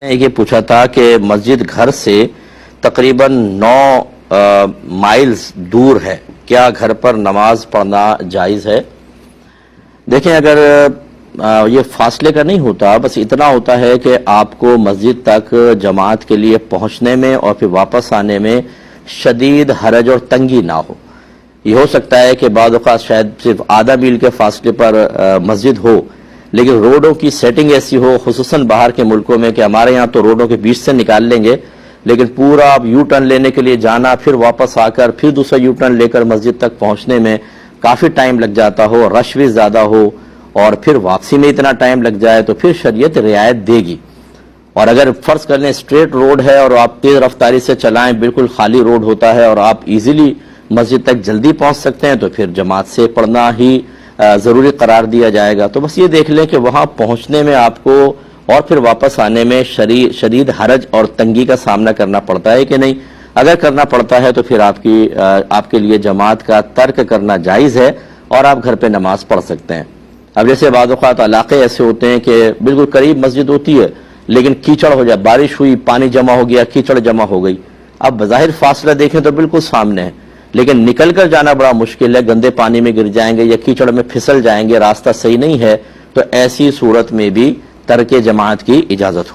یہ پوچھا تھا کہ مسجد گھر سے تقریباً 9 مائلز دور ہے، کیا گھر پر نماز پڑھنا جائز ہے؟ دیکھیں، اگر یہ فاصلے کا نہیں ہوتا، بس اتنا ہوتا ہے کہ آپ کو مسجد تک جماعت کے لیے پہنچنے میں اور پھر واپس آنے میں شدید حرج اور تنگی نہ ہو۔ یہ ہو سکتا ہے کہ بعض اوقات شاید صرف آدھا میل کے فاصلے پر مسجد ہو، لیکن روڈوں کی سیٹنگ ایسی ہو، خصوصاً باہر کے ملکوں میں، کہ ہمارے یہاں تو روڈوں کے بیچ سے نکال لیں گے، لیکن پورا آپ یو ٹرن لینے کے لیے جانا، پھر واپس آ کر پھر دوسرا یو ٹرن لے کر مسجد تک پہنچنے میں کافی ٹائم لگ جاتا ہو، رش بھی زیادہ ہو، اور پھر واپسی میں اتنا ٹائم لگ جائے تو پھر شریعت رعایت دے گی۔ اور اگر فرض کر لیں اسٹریٹ روڈ ہے اور آپ تیز رفتاری سے چلائیں، بالکل خالی روڈ ہوتا ہے اور آپ ایزیلی مسجد تک جلدی پہنچ سکتے ہیں، تو پھر جماعت سے پڑھنا ہی ضروری قرار دیا جائے گا۔ تو بس یہ دیکھ لیں کہ وہاں پہنچنے میں آپ کو اور پھر واپس آنے میں شدید حرج اور تنگی کا سامنا کرنا پڑتا ہے کہ نہیں۔ اگر کرنا پڑتا ہے تو پھر آپ کے لیے جماعت کا ترک کرنا جائز ہے اور آپ گھر پہ نماز پڑھ سکتے ہیں۔ اب جیسے بعض اوقات علاقے ایسے ہوتے ہیں کہ بالکل قریب مسجد ہوتی ہے، لیکن کیچڑ ہو جائے، بارش ہوئی، پانی جمع ہو گیا، کیچڑ جمع ہو گئی۔ اب بظاہر فاصلہ دیکھیں تو بالکل سامنے ہے، لیکن نکل کر جانا بڑا مشکل ہے، گندے پانی میں گر جائیں گے یا کیچڑ میں پھسل جائیں گے، راستہ صحیح نہیں ہے، تو ایسی صورت میں بھی ترک جماعت کی اجازت ہوگی۔